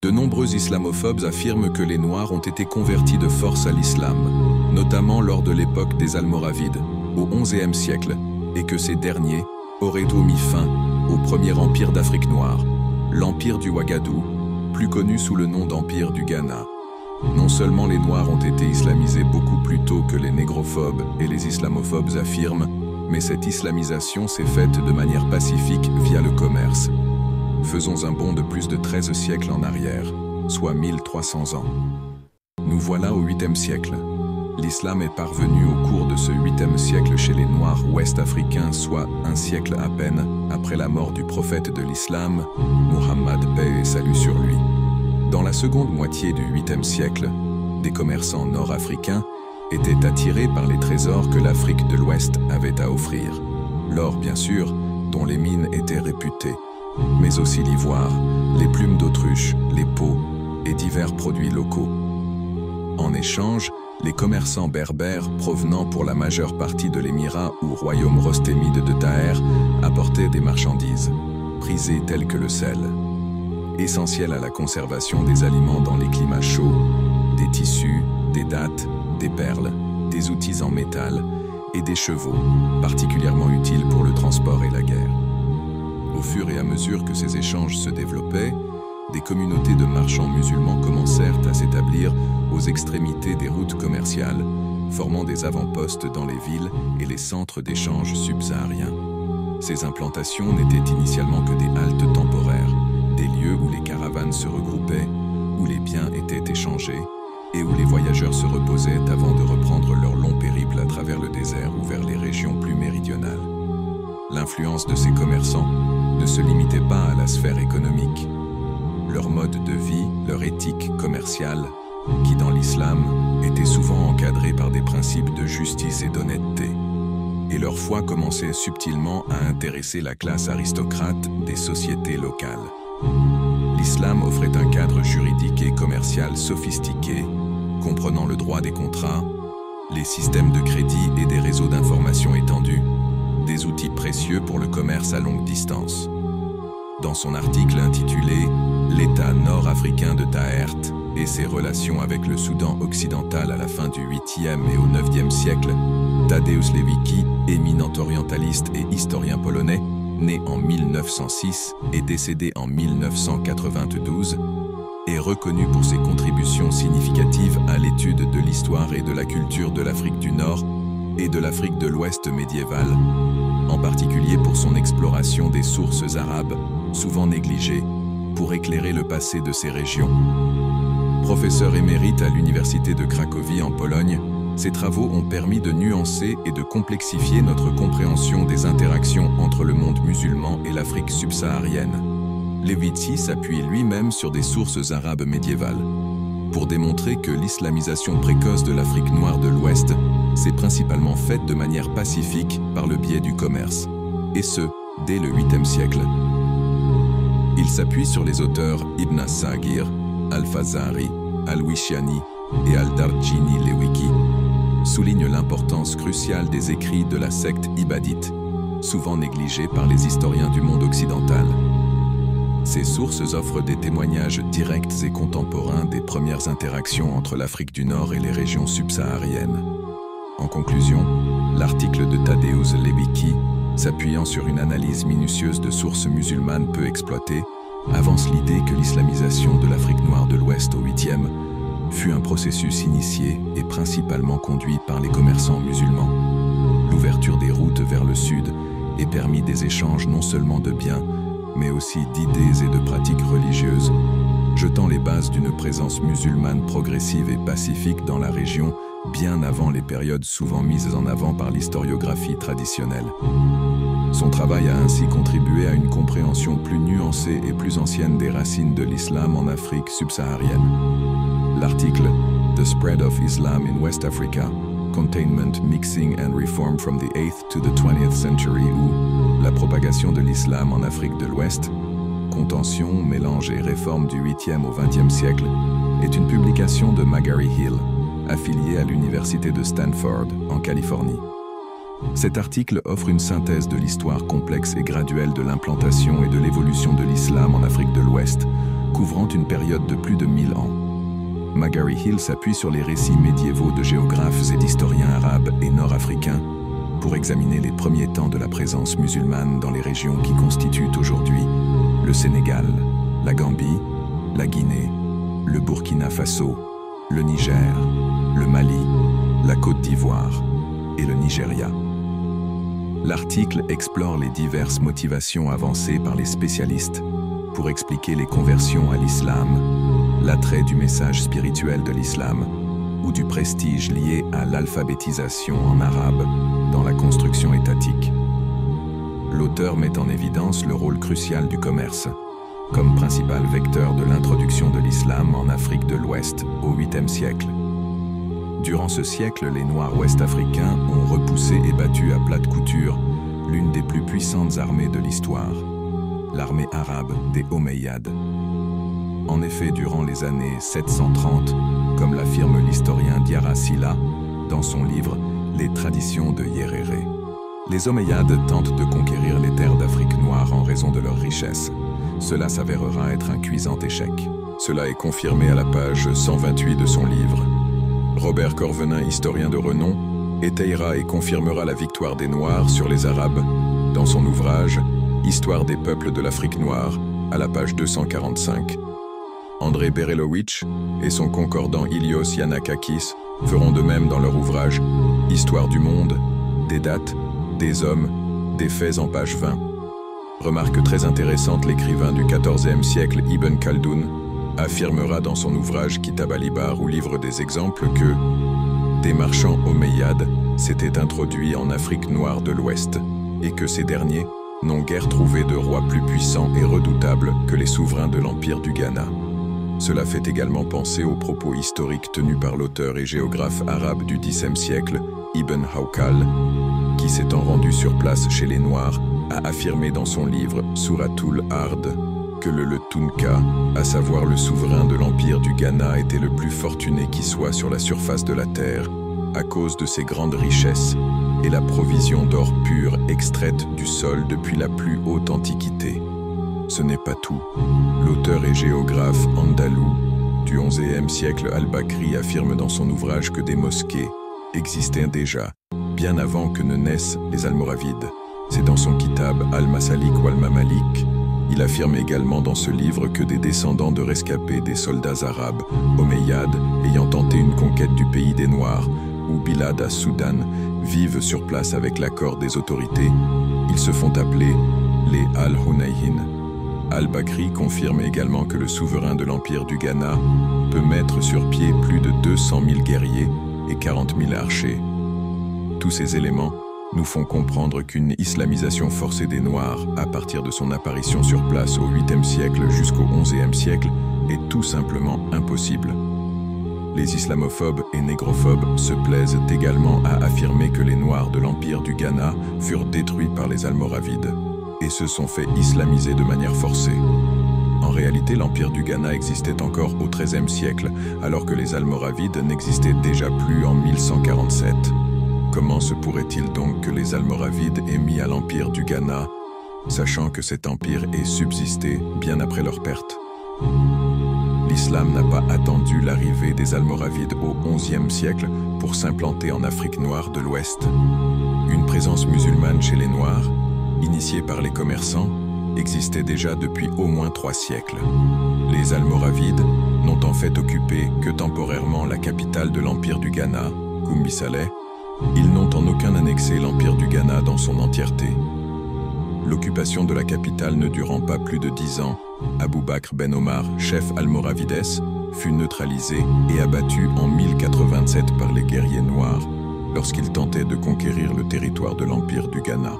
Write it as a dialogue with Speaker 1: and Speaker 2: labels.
Speaker 1: De nombreux islamophobes affirment que les Noirs ont été convertis de force à l'islam, notamment lors de l'époque des Almoravides, au XIe siècle, et que ces derniers auraient mis fin au premier empire d'Afrique noire, l'empire du Ouagadou, plus connu sous le nom d'empire du Ghana. Non seulement les Noirs ont été islamisés beaucoup plus tôt que les négrophobes et les islamophobes affirment, mais cette islamisation s'est faite de manière pacifique via le commerce. Faisons un bond de plus de 13 siècles en arrière, soit 1300 ans. Nous voilà au 8e siècle. L'islam est parvenu au cours de ce 8e siècle chez les Noirs ouest-africains, soit un siècle à peine après la mort du prophète de l'islam, Muhammad, paix et salut sur lui. Dans la seconde moitié du 8e siècle, des commerçants nord-africains étaient attirés par les trésors que l'Afrique de l'Ouest avait à offrir. L'or, bien sûr, dont les mines étaient réputées, mais aussi l'ivoire, les plumes d'autruche, les peaux et divers produits locaux. En échange, les commerçants berbères provenant pour la majeure partie de l'émirat ou royaume rostémide de Taher apportaient des marchandises, prisées telles que le sel, essentiel à la conservation des aliments dans les climats chauds, des tissus, des dattes, des perles, des outils en métal et des chevaux, particulièrement utiles pour le transport et la guerre. Au fur et à mesure que ces échanges se développaient, des communautés de marchands musulmans commencèrent à s'établir aux extrémités des routes commerciales, formant des avant-postes dans les villes et les centres d'échange subsahariens. Ces implantations n'étaient initialement que des haltes temporaires, des lieux où les caravanes se regroupaient, où les biens étaient échangés et où les voyageurs se reposaient avant de reprendre leur long périple à travers le désert ou vers les régions plus méridionales. L'influence de ces commerçants ne se limitait pas à la sphère économique. Leur mode de vie, leur éthique commerciale, qui dans l'islam était souvent encadrée par des principes de justice et d'honnêteté, et leur foi commençait subtilement à intéresser la classe aristocrate des sociétés locales. L'islam offrait un cadre juridique et commercial sophistiqué, comprenant le droit des contrats, les systèmes de crédit et des réseaux d'information étendus, des outils précieux pour le commerce à longue distance. Dans son article intitulé « L'État nord-africain de Taert et ses relations avec le Soudan occidental à la fin du 8e et au 9e siècle », Tadeusz Lewicki, éminent orientaliste et historien polonais, né en 1906 et décédé en 1992, est reconnu pour ses contributions significatives à l'étude de l'histoire et de la culture de l'Afrique du Nord et de l'Afrique de l'Ouest médiévale, en particulier pour son exploration des sources arabes, souvent négligées, pour éclairer le passé de ces régions. Professeur émérite à l'Université de Cracovie en Pologne, ses travaux ont permis de nuancer et de complexifier notre compréhension des interactions entre le monde musulman et l'Afrique subsaharienne. Lewicki s'appuie lui-même sur des sources arabes médiévales, pour démontrer que l'islamisation précoce de l'Afrique noire de l'Ouest s'est principalement faite de manière pacifique par le biais du commerce, et ce, dès le 8e siècle. Il s'appuie sur les auteurs Ibn as-Sagir, Al-Fazari, Al-Wishiani et Al-Darjini Lewicki, souligne l'importance cruciale des écrits de la secte ibadite, souvent négligés par les historiens du monde occidental. Ces sources offrent des témoignages directs et contemporains des premières interactions entre l'Afrique du Nord et les régions subsahariennes. En conclusion, l'article de Tadeusz Lewicki, s'appuyant sur une analyse minutieuse de sources musulmanes peu exploitées, avance l'idée que l'islamisation de l'Afrique noire de l'Ouest au 8e fut un processus initié et principalement conduit par les commerçants musulmans. L'ouverture des routes vers le sud ait permis des échanges non seulement de biens, mais aussi d'idées et de pratiques religieuses, jetant les bases d'une présence musulmane progressive et pacifique dans la région bien avant les périodes souvent mises en avant par l'historiographie traditionnelle. Son travail a ainsi contribué à une compréhension plus nuancée et plus ancienne des racines de l'islam en Afrique subsaharienne. L'article « The Spread of Islam in West Africa, Containment, Mixing and Reform from the 8th to the 20th Century » ou « La propagation de l'islam en Afrique de l'Ouest, contention, mélange et réforme du 8e au 20e siècle » est une publication de Magary Hill, affilié à l'Université de Stanford, en Californie. Cet article offre une synthèse de l'histoire complexe et graduelle de l'implantation et de l'évolution de l'islam en Afrique de l'Ouest, couvrant une période de plus de 1000 ans. Magary Hill s'appuie sur les récits médiévaux de géographes et d'historiens arabes et nord-africains pour examiner les premiers temps de la présence musulmane dans les régions qui constituent aujourd'hui le Sénégal, la Gambie, la Guinée, le Burkina Faso, le Niger, le Mali, la Côte d'Ivoire et le Nigeria. L'article explore les diverses motivations avancées par les spécialistes pour expliquer les conversions à l'islam, l'attrait du message spirituel de l'islam ou du prestige lié à l'alphabétisation en arabe dans la construction étatique. L'auteur met en évidence le rôle crucial du commerce, comme principal vecteur de l'introduction de l'islam en Afrique de l'Ouest au 8e siècle. Durant ce siècle, les Noirs ouest-africains ont repoussé et battu à plate couture l'une des plus puissantes armées de l'histoire, l'armée arabe des Omeyyades. En effet, durant les années 730, comme l'affirme l'historien Diarra Sylla dans son livre « Les traditions de Nyerere », les Omeyyades tentent de conquérir les terres d'Afrique noire en raison de leur richesse. Cela s'avérera être un cuisant échec. Cela est confirmé à la page 128 de son livre. Robert Corvenin, historien de renom, étayera et confirmera la victoire des Noirs sur les Arabes dans son ouvrage « Histoire des peuples de l'Afrique noire » à la page 245. André Berelowitsch et son concordant Ilios Yannakakis feront de même dans leur ouvrage « Histoire du monde », des dates, des hommes, des faits en page 20. Remarque très intéressante, l'écrivain du XIVe siècle Ibn Khaldoun affirmera dans son ouvrage Kitab al-Ibar, où livre des exemples, que des marchands omeyyades s'étaient introduits en Afrique noire de l'Ouest et que ces derniers n'ont guère trouvé de roi plus puissant et redoutable que les souverains de l'Empire du Ghana. Cela fait également penser aux propos historiques tenus par l'auteur et géographe arabe du Xe siècle, Ibn Hawqal, qui s'étant rendu sur place chez les Noirs, a affirmé dans son livre Suratul Ard que le Tunka, à savoir le souverain de l'Empire du Ghana, était le plus fortuné qui soit sur la surface de la terre, à cause de ses grandes richesses et la provision d'or pur extraite du sol depuis la plus haute antiquité. Ce n'est pas tout. L'auteur et géographe andalou du XIe siècle Al-Bakri affirme dans son ouvrage que des mosquées existaient déjà, bien avant que ne naissent les Almoravides. C'est dans son kitab Al-Masalik ou Al-Mamalik. Il affirme également dans ce livre que des descendants de rescapés des soldats arabes, omeyyades, ayant tenté une conquête du pays des Noirs, ou Bilad as-Soudan, vivent sur place avec l'accord des autorités. Ils se font appeler les Al-Hunayhin. Al-Bakri confirme également que le souverain de l'Empire du Ghana peut mettre sur pied plus de 200 000 guerriers et 40 000 archers. Tous ces éléments nous font comprendre qu'une islamisation forcée des Noirs, à partir de son apparition sur place au 8e siècle jusqu'au 11e siècle, est tout simplement impossible. Les islamophobes et négrophobes se plaisent également à affirmer que les Noirs de l'Empire du Ghana furent détruits par les Almoravides et se sont fait islamiser de manière forcée. En réalité, l'Empire du Ghana existait encore au XIIIe siècle, alors que les Almoravides n'existaient déjà plus en 1147. Comment se pourrait-il donc que les Almoravides aient mis à l'Empire du Ghana, sachant que cet empire ait subsisté bien après leur perte? L'islam n'a pas attendu l'arrivée des Almoravides au XIe siècle pour s'implanter en Afrique noire de l'Ouest. Une présence musulmane chez les Noirs, initiée par les commerçants, existait déjà depuis au moins 3 siècles. Les Almoravides n'ont en fait occupé que temporairement la capitale de l'Empire du Ghana, Koumbi Saleh. Ils n'ont en aucun annexé l'Empire du Ghana dans son entièreté. L'occupation de la capitale ne durant pas plus de 10 ans, Abou Bakr Ben Omar, chef almoravides, fut neutralisé et abattu en 1087 par les guerriers noirs lorsqu'ils tentaient de conquérir le territoire de l'Empire du Ghana.